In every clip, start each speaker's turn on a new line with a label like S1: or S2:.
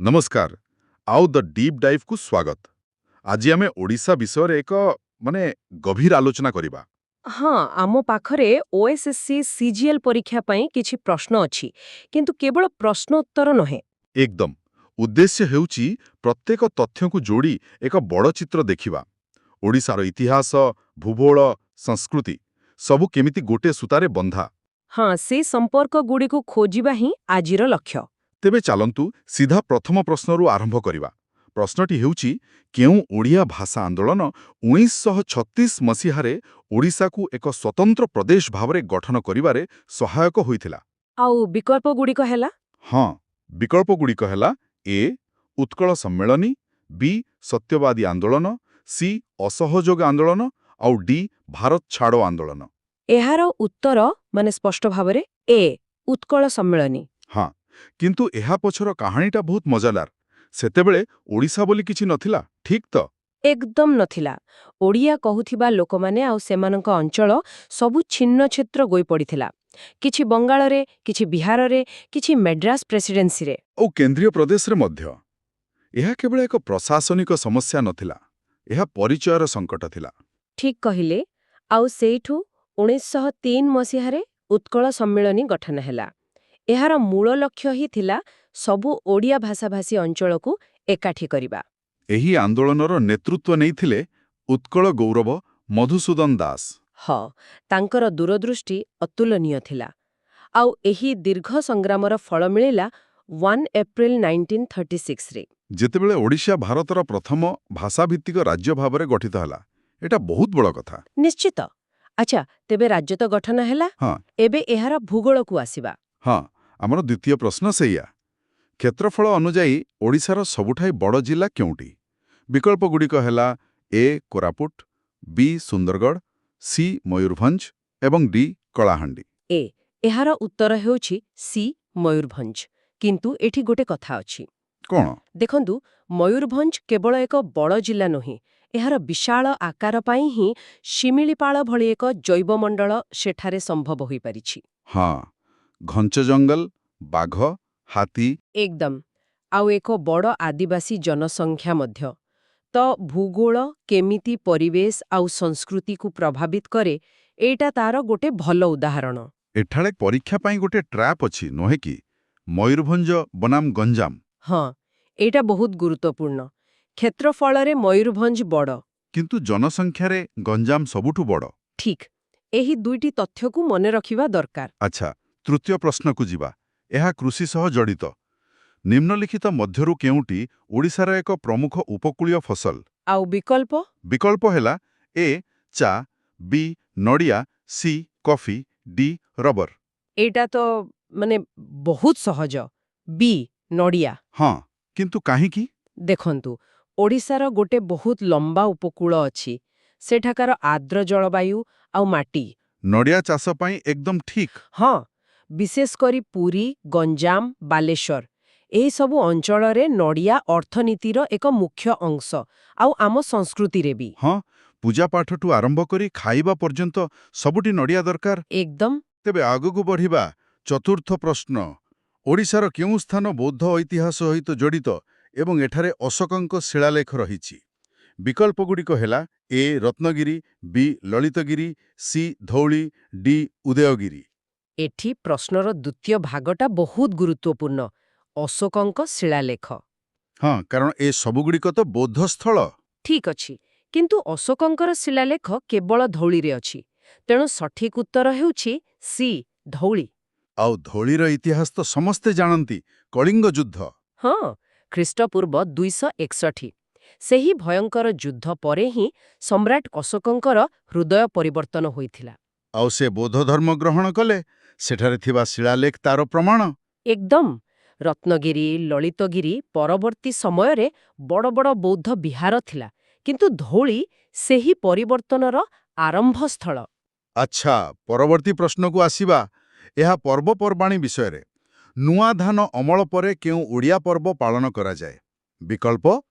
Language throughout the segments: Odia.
S1: नमस्कार आउ द डीप डाइव को स्वागत। आज आम ओडिशा विषय एक माने गभीर आलोचना करिबा।
S2: ହଁ ଆମ ପାଖରେ OSSC CGL ପରୀକ୍ଷା ପାଇଁ କିଛି ପ୍ରଶ୍ନ ଅଛି କିନ୍ତୁ କେବଳ ପ୍ରଶ୍ନ ଉତ୍ତର ନୁହେଁ।
S1: एकदम उद्देश्य हेउची प्रत्येक तथ्य को जोड़ी एक बड़ चित्र देखिबा। ओडिशार इतिहास भूगोल संस्कृति सबु केमिति गोटे सूतारे बंधा।
S2: ହଁ ସେ ସମ୍ପର୍କଗୁଡ଼ିକୁ ଖୋଜିବା ହିଁ ଆଜିର ଲକ୍ଷ୍ୟ।
S1: तेबे चालंतु सीधा प्रथम प्रश्नरू आरंभ करिबा। प्रश्नटी हेउची केउ ओडिया भाषा आंदोलन 1936 मसीहारे ओडिशा को एक स्वतंत्र प्रदेश भावरे गठन करिबारे सहायक होइथिला।
S2: ଆଉ ବିକଳ୍ପଗୁଡ଼ିକ ହେଲା
S1: हाँ विकल्पगुड़िक हेला ए उत्कल सम्मेलनी, बी सत्यवादी आंदोलन, सी असहयोग आंदोलन आउ डी भारत छाड़ो आंदोलन।
S2: ଏହାର ଉତ୍ତର ମାନେ ସ୍ପଷ୍ଟ ଭାବରେ ଏ ଉତ୍କଳ ସମ୍ମିଳନୀ।
S1: हाँ किंतु एहा पछर कहानीटा बहुत मजादार। सेतेबेले ओडिशा बोली किछि नथिला, ठीक तो?
S2: ଏକଦମ ନଥିଲା। ଓଡ଼ିଆ କହୁଥିବା ଲୋକମାନେ ଆଉ ସେମାନଙ୍କ ଅଞ୍ଚଳ ସବୁ ଛିନ୍ନ ଛିତ୍ର ଗୋଇ ପଡ଼ିଥିଲା। କିଛି ବଙ୍ଗାଳରେ, କିଛି ବିହାରରେ, କିଛି ମେଡ୍ରାସ ପ୍ରେସିଡେନ୍ସିରେ।
S1: और केंद्रीय प्रदेश रे मध्य एहा केवल एक प्रशासनिक समस्या नथिला, एहा परिचयर संकट थिला।
S2: ଠିକ୍ କହିଲେ। ଆଉ ସେଇଠୁ 1903 ମସିହାରେ ଉତ୍କଳ ସମ୍ମିଳନୀ ଗଠନ ହେଲା। ଏହାର ମୂଳ ଲକ୍ଷ୍ୟ ହିଁ ଥିଲା ସବୁ ଓଡ଼ିଆ ଭାଷାଭାଷୀ ଅଞ୍ଚଳକୁ ଏକାଠି କରିବା।
S1: एही आंदोलनर नेतृत्व नेइथिले उत्कल गौरव मधुसूदन दास।
S2: ହଁ ତାଙ୍କର ଦୂରଦୃଷ୍ଟି ଅତୁଳନୀୟ ଥିଲା। ଆଉ ଏହି ଦୀର୍ଘ ସଂଗ୍ରାମର ଫଳ ମିଳିଲା 1 ଏପ୍ରିଲ 1936ରେ।
S1: ଯେତେବେଳେ ଓଡ଼ିଶା ଭାରତର ପ୍ରଥମ ଭାଷାଭିତ୍ତିକ ରାଜ୍ୟ ଭାବରେ ଗଠିତ ହେଲା, ଏଟା ବହୁତ ବଡ଼ କଥା।
S2: ନିଶ୍ଚିତ। ଆଚ୍ଛା, ତେବେ ରାଜ୍ୟ ତ ଗଠନ ହେଲା।
S1: ହଁ
S2: ଏବେ ଏହାର ଭୂଗୋଳକୁ ଆସିବା।
S1: ହଁ ଆମର ଦ୍ୱିତୀୟ ପ୍ରଶ୍ନ ସେଇଆ। କ୍ଷେତ୍ରଫଳ ଅନୁଯାୟୀ ଓଡ଼ିଶାର ସବୁଠାରୁ ବଡ଼ ଜିଲ୍ଲା କେଉଁଟି? ବିକଳ୍ପଗୁଡ଼ିକ ହେଲା ଏ କୋରାପୁଟ, ବି ସୁନ୍ଦରଗଡ଼, ସି ମୟୂରଭଞ୍ଜ ଏବଂ ଡି କଳାହାଣ୍ଡି।
S2: ଏହାର ଉତ୍ତର ହେଉଛି ସି ମୟୂରଭଞ୍ଜ। କିନ୍ତୁ ଏଠି ଗୋଟେ କଥା ଅଛି।
S1: କ'ଣ?
S2: ଦେଖନ୍ତୁ, ମୟୂରଭଞ୍ଜ କେବଳ ଏକ ବଡ଼ ଜିଲ୍ଲା ନୁହେଁ। ଏହାର ବିଶାଳ ଆକାର ପାଇଁ ହିଁ ଶିମିଳିପାଳ ଭଳି ଏକ ଜୈବମଣ୍ଡଳ ସେଠାରେ ସମ୍ଭବ ହୋଇପାରିଛି।
S1: ହଁ ଘଞ୍ଚ ଜଙ୍ଗଲ, ବାଘ, ହାତୀ।
S2: ଏକଦମ। ଆଉ ଏକ ବଡ଼ ଆଦିବାସୀ ଜନସଂଖ୍ୟା ମଧ୍ୟ। ତ ଭୂଗୋଳ କେମିତି ପରିବେଶ ଆଉ ସଂସ୍କୃତିକୁ ପ୍ରଭାବିତ କରେ, ଏଇଟା ତାର ଗୋଟେ ଭଲ ଉଦାହରଣ।
S1: ଏଠାରେ ପରୀକ୍ଷା ପାଇଁ ଗୋଟେ ଟ୍ରାପ୍ ଅଛି, ନୁହେଁ କି? ମୟୂରଭଞ୍ଜ ବନାମ ଗଞ୍ଜାମ।
S2: ହଁ ଏଇଟା ବହୁତ ଗୁରୁତ୍ୱପୂର୍ଣ୍ଣ। କ୍ଷେତ୍ରଫଳରେ ମୟୂରଭଞ୍ଜ ବଡ଼।
S1: କିନ୍ତୁ ଜନସଂଖ୍ୟାରେ ଗଞ୍ଜାମ ସବୁଠୁ ବଡ଼।
S2: ଠିକ୍। ଏହି ଦୁଇଟି ତଥ୍ୟକୁ ମନେ ରଖିବା ଦରକାର।
S1: ଆଚ୍ଛା, ତୃତୀୟ ପ୍ରଶ୍ନକୁ ଯିବା। ଏହା କୃଷି ସହ ଜଡ଼ିତ। ନିମ୍ନଲିଖିତ ମଧ୍ୟରୁ କେଉଁଟି ଓଡ଼ିଶାର ଏକ ପ୍ରମୁଖ ଉପକୂଳୀୟ ଫସଲ?
S2: ଆଉ ବିକଳ୍ପ?
S1: ବିକଳ୍ପ ହେଲା ଏ ଚା, ବି ନଡ଼ିଆ, ସି କଫି, ଡି ରବର।
S2: ଏଇଟା ତ ମାନେ ବହୁତ ସହଜ। ବି ନଡ଼ିଆ।
S1: ହଁ କିନ୍ତୁ କାହିଁକି?
S2: ଦେଖନ୍ତୁ, ଓଡ଼ିଶାର ଗୋଟେ ବହୁତ ଲମ୍ବା ଉପକୂଳ ଅଛି। ସେଠାକାର ଆର୍ଦ୍ର ଜଳବାୟୁ ଆଉ ମାଟି।
S1: ନଡ଼ିଆ ଚାଷ ପାଇଁ ଏକଦମ ଠିକ୍।
S2: ହଁ ବିଶେଷ କରି ପୁରୀ, ଗଞ୍ଜାମ, ବାଲେଶ୍ୱର ଏହିସବୁ ଅଞ୍ଚଳରେ ନଡ଼ିଆ ଅର୍ଥନୀତିର ଏକ ମୁଖ୍ୟ ଅଂଶ, ଆଉ ଆମ ସଂସ୍କୃତିରେ ବି।
S1: ହଁ ପୂଜାପାଠଠୁ ଆରମ୍ଭ କରି ଖାଇବା ପର୍ଯ୍ୟନ୍ତ ସବୁଠି ନଡ଼ିଆ ଦରକାର।
S2: ଏକଦମ।
S1: ତେବେ ଆଗକୁ ବଢ଼ିବା। ଚତୁର୍ଥ ପ୍ରଶ୍ନ। ଓଡ଼ିଶାର କେଉଁ ସ୍ଥାନ ବୌଦ୍ଧ ଐତିହ୍ୟ ସହିତ ଜଡ଼ିତ ଏବଂ ଏଠାରେ ଅଶୋକଙ୍କ ଶିଳାଲେଖ ରହିଛି? ବିକଳ୍ପଗୁଡ଼ିକ ହେଲା ଏ ରତ୍ନଗିରି, ବି ଲଳିତଗିରି, ସି ଧଉଳି, ଡି ଉଦୟଗିରି।
S2: ଏଠି ପ୍ରଶ୍ନର ଦ୍ୱିତୀୟ ଭାଗଟା ବହୁତ ଗୁରୁତ୍ୱପୂର୍ଣ୍ଣ। ଅଶୋକଙ୍କ ଶିଳାଲେଖ।
S1: ହଁ କାରଣ ଏ ସବୁଗୁଡ଼ିକ ତ ବୌଦ୍ଧ ସ୍ଥଳ।
S2: ଠିକ୍ ଅଛି, କିନ୍ତୁ ଅଶୋକଙ୍କର ଶିଳାଲେଖ କେବଳ ଧଉଳିରେ ଅଛି। ତେଣୁ ସଠିକ୍ ଉତ୍ତର ହେଉଛି ସି ଧଉଳି।
S1: ଆଉ ଧଉଳିର ଇତିହାସ ତ ସମସ୍ତେ ଜାଣନ୍ତି, କଳିଙ୍ଗ ଯୁଦ୍ଧ।
S2: ହଁ ଖ୍ରୀଷ୍ଟପୂର୍ବ 261। ସେହି ଭୟଙ୍କର ଯୁଦ୍ଧ ପରେ ହିଁ ସମ୍ରାଟ ଅଶୋକଙ୍କର ହୃଦୟ ପରିବର୍ତ୍ତନ ହୋଇଥିଲା।
S1: ଆଉ ସେ ବୌଦ୍ଧ ଧର୍ମ ଗ୍ରହଣ କଲେ। ସେଠାରେ ଥିବା ଶିଳାଲେଖ ତାର ପ୍ରମାଣ।
S2: ଏକଦମ। ରତ୍ନଗିରି, ଲଳିତଗିରି ପରବର୍ତ୍ତୀ ସମୟରେ ବଡ଼ ବଡ଼ ବୌଦ୍ଧ ବିହାର ଥିଲା, କିନ୍ତୁ ଧଉଳି ସେହି ପରିବର୍ତ୍ତନର ଆରମ୍ଭସ୍ଥଳ।
S1: ଆଚ୍ଛା, ପରବର୍ତ୍ତୀ ପ୍ରଶ୍ନକୁ ଆସିବା। ଏହା ପର୍ବପର୍ବାଣୀ ବିଷୟରେ। ନୂଆ ଧାନ ଅମଳ ପରେ କେଉଁ ଓଡ଼ିଆ ପର୍ବ ପାଳନ କରାଯାଏ? ବିକଳ୍ପ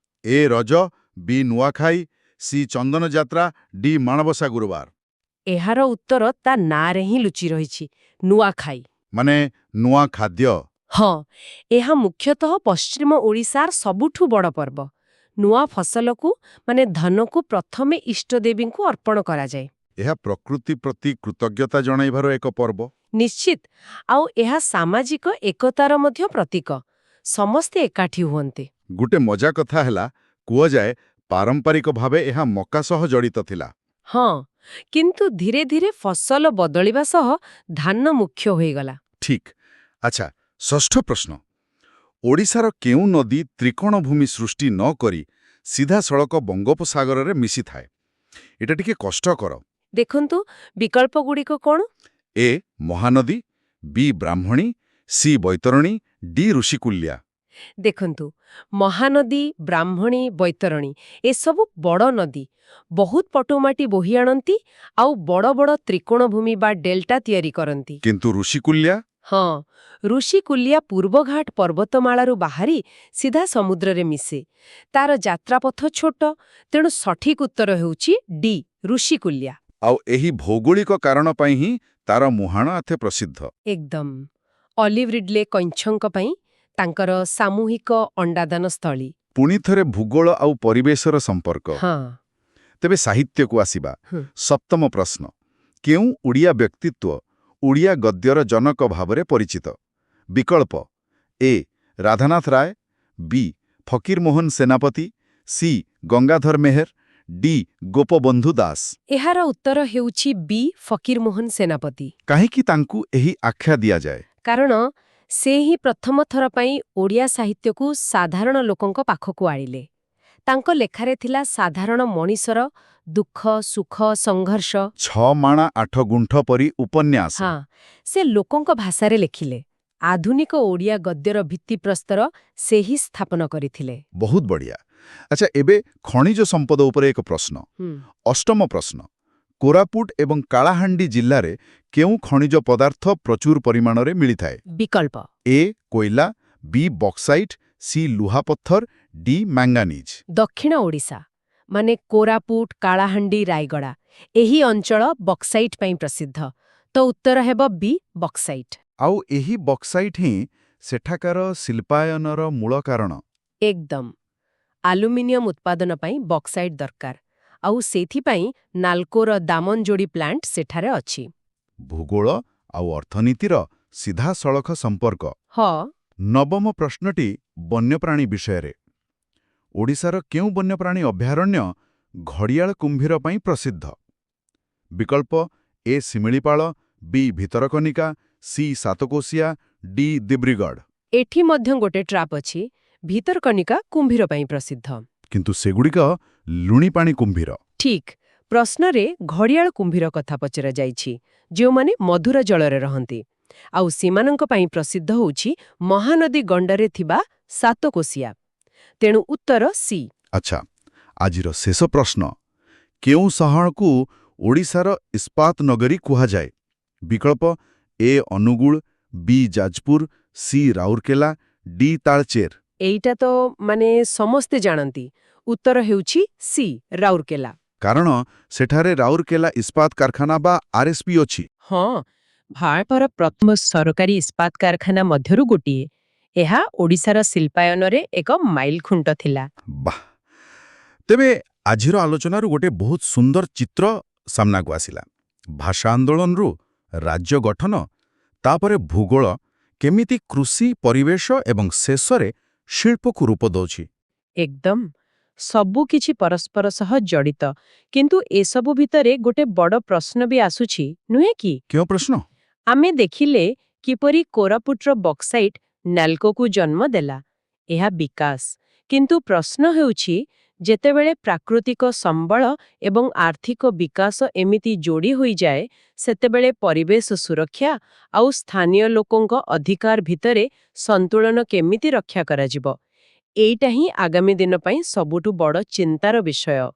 S1: ଏ ରଜ, ବି ନୂଆଖାଇ, ସି ଚନ୍ଦନ ଯାତ୍ରା, ଡି ମାଣବସା ଗୁରୁବାର।
S2: ଏହାର ଉତ୍ତର ତା ନାଁରେ ହିଁ ଲୁଚି ରହିଛି, ନୂଆଖାଇ।
S1: ମାନେ ନୂଆ ଖାଦ୍ୟ।
S2: ହଁ, ଏହା ମୁଖ୍ୟତଃ ପଶ୍ଚିମ ଓଡ଼ିଶାର ସବୁଠୁ ବଡ଼ ପର୍ବ। ନୂଆ ଫସଲକୁ ମାନେ ଧାନକୁ ପ୍ରଥମେ ଇଷ୍ଟଦେବୀଙ୍କୁ ଅର୍ପଣ କରାଯାଏ।
S1: ଏହା ପ୍ରକୃତି ପ୍ରତି କୃତଜ୍ଞତା ଜଣାଇବାର ଏକ ପର୍ବ।
S2: ନିଶ୍ଚିତ। ଆଉ ଏହା ସାମାଜିକ ଏକତାର ମଧ୍ୟ ପ୍ରତୀକ। ସମସ୍ତେ ଏକାଠି ହୁଅନ୍ତି।
S1: ଗୋଟେ ମଜା କଥା ହେଲା, କୁହାଯାଏ ପାରମ୍ପରିକ ଭାବେ ଏହା ମକା ସହ ଜଡ଼ିତ ଥିଲା।
S2: ହଁ, କିନ୍ତୁ ଧୀରେ ଧୀରେ ଫସଲ ବଦଳିବା ସହ ଧାନ ମୁଖ୍ୟ ହୋଇଗଲା।
S1: ଠିକ୍। ଆଚ୍ଛା, ଷଷ୍ଠ ପ୍ରଶ୍ନ। ଓଡ଼ିଶାର କେଉଁ ନଦୀ ତ୍ରିକୋଣଭୂମି ସୃଷ୍ଟି ନ କରି ସିଧାସଳଖ ବଙ୍ଗୋପସାଗରରେ ମିଶିଥାଏ? ଏଟା ଟିକେ କଷ୍ଟକର।
S2: ଦେଖନ୍ତୁ, ବିକଳ୍ପଗୁଡ଼ିକ କ'ଣ?
S1: ଏ ମହାନଦୀ, ବି ବ୍ରାହ୍ମଣୀ, ସି ବୈତରଣୀ, ଡି ଋଷିକୁଲ୍ୟା।
S2: ଦେଖନ୍ତୁ, ମହାନଦୀ, ବ୍ରାହ୍ମଣୀ, ବୈତରଣୀ ଏସବୁ ବଡ଼ ନଦୀ। ବହୁତ ପଟୁମାଟି ବୋହି ଆଣନ୍ତି ଆଉ ବଡ଼ ବଡ଼ ତ୍ରିକୋଣଭୂମି ବା ଡେଲ୍ଟା ତିଆରି କରନ୍ତି।
S1: କିନ୍ତୁ ଋଷିକୁଲ୍ୟା?
S2: ହଁ, ଋଷିକୁଲ୍ୟା ପୂର୍ବଘାଟ ପର୍ବତମାଳାରୁ ବାହାରି ସିଧା ସମୁଦ୍ରରେ ମିଶେ। ତାର ଯାତ୍ରାପଥ ଛୋଟ, ତେଣୁ ସଠିକ୍ ଉତ୍ତର ହେଉଛି ଡି ଋଷିକୁଲ୍ୟା।
S1: ଆଉ ଏହି ଭୌଗୋଳିକ କାରଣ ପାଇଁ ହିଁ ତାର ମୁହାଣ ଏତେ ପ୍ରସିଦ୍ଧ।
S2: ଏକଦମ। ଅଲିଭ୍ ରିଡ୍ଲେ କଇଁଛଙ୍କ ପାଇଁ ତାଙ୍କର ସାମୂହିକ ଅଣ୍ଡାଦାନ ସ୍ଥଳୀ।
S1: ପୁଣିଥରେ ଭୂଗୋଳ ଆଉ ପରିବେଶର ସମ୍ପର୍କ।
S2: ହଁ।
S1: ତେବେ ସାହିତ୍ୟକୁ ଆସିବା।
S2: ହୁଁ।
S1: ସପ୍ତମ ପ୍ରଶ୍ନ। କେଉଁ ଓଡ଼ିଆ ବ୍ୟକ୍ତିତ୍ୱ ଓଡ଼ିଆ ଗଦ୍ୟର ଜନକ ଭାବରେ ପରିଚିତ? ବିକଳ୍ପ ଏ ରାଧାନାଥ ରାୟ, ବି ଫକୀରମୋହନ ସେନାପତି, ସି ଗଙ୍ଗାଧର ମେହେର, ଡି ଗୋପବନ୍ଧୁ ଦାସ।
S2: ଏହାର ଉତ୍ତର ହେଉଛି ବି ଫକୀରମୋହନ ସେନାପତି।
S1: କାହିଁକି ତାଙ୍କୁ ଏହି ଆଖ୍ୟା ଦିଆଯାଏ?
S2: କାରଣ ସେ ହିଁ ପ୍ରଥମ ଥର ପାଇଁ ଓଡ଼ିଆ ସାହିତ୍ୟକୁ ସାଧାରଣ ଲୋକଙ୍କ ପାଖକୁ ଆଣିଲେ। ତାଙ୍କ ଲେଖାରେ ଥିଲା ସାଧାରଣ ମଣିଷର ଦୁଃଖ, ସୁଖ, ସଂଘର୍ଷ।
S1: 6 ମାଣା 8 ଗୁଣ୍ଠ ପରି ଉପନ୍ୟାସ।
S2: ହଁ, ସେ ଲୋକଙ୍କ ଭାଷାରେ ଲେଖିଲେ। ଆଧୁନିକ ଓଡ଼ିଆ ଗଦ୍ୟର ଭିତ୍ତିପ୍ରସ୍ତର ସେ ହିଁ ସ୍ଥାପନ କରିଥିଲେ।
S1: ବହୁତ ବଢ଼ିଆ। ଆଚ୍ଛା, ଏବେ ଖଣିଜ ସମ୍ପଦ ଉପରେ ଏକ ପ୍ରଶ୍ନ। ଅଷ୍ଟମ ପ୍ରଶ୍ନ। କୋରାପୁଟ ଏବଂ କାଳାହାଣ୍ଡି ଜିଲ୍ଲାରେ କେଉଁ ଖଣିଜ ପଦାର୍ଥ ପ୍ରଚୁର ପରିମାଣରେ ମିଳିଥାଏ?
S2: ବିକଳ୍ପ
S1: ଏ କୋଇଲା, ବି ବକ୍ସାଇଟ୍, ସି ଲୁହାପଥର, ଡି ମ୍ୟାଙ୍ଗାନିଜ୍।
S2: ଦକ୍ଷିଣ ଓଡ଼ିଶା ମାନେ କୋରାପୁଟ, କାଳାହାଣ୍ଡି, ରାୟଗଡ଼ା ଏହି ଅଞ୍ଚଳ ବକ୍ସାଇଟ୍ ପାଇଁ ପ୍ରସିଦ୍ଧ। ତ ଉତ୍ତର ହେବ ବି ବକ୍ସାଇଟ୍।
S1: ଆଉ ଏହି ବକ୍ସାଇଟ୍ ହିଁ ସେଠାକାର ଶିଳ୍ପାୟନର ମୂଳ କାରଣ।
S2: ଏକଦମ। ଆଲୁମିନିୟମ ଉତ୍ପାଦନ ପାଇଁ ବକ୍ସାଇଟ୍ ଦରକାର। ଆଉ ସେଇଥିପାଇଁ ନାଲ୍କୋର ଦାମନଯୋଡ଼ି ପ୍ଲାଣ୍ଟ ସେଠାରେ ଅଛି।
S1: ଭୂଗୋଳ ଆଉ ଅର୍ଥନୀତିର ସିଧାସଳଖ ସମ୍ପର୍କ।
S2: ହଁ।
S1: ନବମ ପ୍ରଶ୍ନଟି ବନ୍ୟପ୍ରାଣୀ ବିଷୟରେ। ଓଡ଼ିଶାର କେଉଁ ବନ୍ୟପ୍ରାଣୀ ଅଭୟାରଣ୍ୟ ଘଡ଼ିଆଳ କୁମ୍ଭୀର ପାଇଁ ପ୍ରସିଦ୍ଧ? ବିକଳ୍ପ ଏ ଶିମିଳିପାଳ, ବି ଭିତରକନିକା, ସି ସାତକୋଶିଆ, ଡି ଦିବ୍ରୁଗଡ଼।
S2: ଏଠି ମଧ୍ୟ ଗୋଟେ ଟ୍ରାପ୍ ଅଛି। ଭିତରକନିକା କୁମ୍ଭୀର ପାଇଁ ପ୍ରସିଦ୍ଧ।
S1: କିନ୍ତୁ ସେଗୁଡ଼ିକ ଲୁଣିପାଣି କୁମ୍ଭୀର।
S2: ଠିକ୍। ପ୍ରଶ୍ନରେ ଘଡ଼ିଆଳ କୁମ୍ଭୀର କଥା ପଚରାଯାଇଛି, ଯେଉଁମାନେ ମଧୁର ଜଳରେ ରହନ୍ତି। ଆଉ ସେମାନଙ୍କ ପାଇଁ ପ୍ରସିଦ୍ଧ ହେଉଛି ମହାନଦୀ ଗଣ୍ଡରେ ଥିବା ସାତକୋଶିଆ। ତେଣୁ ଉତ୍ତର ସି।
S1: ଆଚ୍ଛା, ଆଜିର ଶେଷ ପ୍ରଶ୍ନ। କେଉଁ ସହରକୁ ଓଡ଼ିଶାର ଇସ୍ପାତ ନଗରୀ କୁହାଯାଏ? ବିକଳ୍ପ ଏ ଅନୁଗୁଳ, ବି ଯାଜପୁର, ସି ରାଉରକେଲା, ଡି ତାଳଚେର।
S2: ଏଇଟା ତ ସମସ୍ତେ ଜାଣନ୍ତି। ଉତ୍ତର ହେଉଛି ସି ରାଉରକେଲା।
S1: କାରଣ ସେଠାରେ ରାଉରକେଲା ଇସ୍ପାତ କାରଖାନା ବା ଆର୍ଏସ୍ପି ଅଛି।
S2: ହଁ, ଭାରତର ପ୍ରଥମ ସରକାରୀ ଇସ୍ପାତ କାରଖାନା ମଧ୍ୟରୁ ଗୋଟିଏ। ଏହା ଓଡ଼ିଶାର ଶିଳ୍ପାୟନରେ ଏକ ମାଇଲଖୁଣ୍ଟ ଥିଲା।
S1: ବାଃ। ତେବେ ଆଜିର ଆଲୋଚନାରୁ ଗୋଟେ ବହୁତ ସୁନ୍ଦର ଚିତ୍ର ସାମ୍ନାକୁ ଆସିଲା। ଭାଷା ଆନ୍ଦୋଳନରୁ ରାଜ୍ୟ ଗଠନ, ତାପରେ ଭୂଗୋଳ କେମିତି କୃଷି, ପରିବେଶ ଏବଂ ଶେଷରେ ଶିଳ୍ପକୁ ରୂପ ଦେଉଛି।
S2: ଏକଦମ। ସବୁ କିଛି ପରସ୍ପର ସହ ଜଡ଼ିତ। କିନ୍ତୁ ଏସବୁ ଭିତରେ ଗୋଟେ ବଡ଼ ପ୍ରଶ୍ନ ବି ଆସୁଛି, ନୁହେଁ କି?
S1: କେଉଁ ପ୍ରଶ୍ନ?
S2: ଆମେ ଦେଖିଲେ କିପରି କୋରାପୁଟର ବକ୍ସାଇଟ୍ ନାଲ୍କୋକୁ ଜନ୍ମ ଦେଲା। ଏହା ବିକାଶ। କିନ୍ତୁ ପ୍ରଶ୍ନ ହେଉଛି, ଯେତେବେଳେ ପ୍ରାକୃତିକ ସମ୍ବଳ ଏବଂ ଆର୍ଥିକ ବିକାଶ ଏମିତି ଯୋଡ଼ି ହୋଇଯାଏ, ସେତେବେଳେ ପରିବେଶ ସୁରକ୍ଷା ଆଉ ସ୍ଥାନୀୟ ଲୋକଙ୍କ ଅଧିକାର ଭିତରେ ସନ୍ତୁଳନ କେମିତି ରକ୍ଷା କରାଯିବ? ଏଇଟା ହିଁ ଆଗାମୀ ଦିନ ପାଇଁ ସବୁଠୁ ବଡ଼ ଚିନ୍ତାର ବିଷୟ।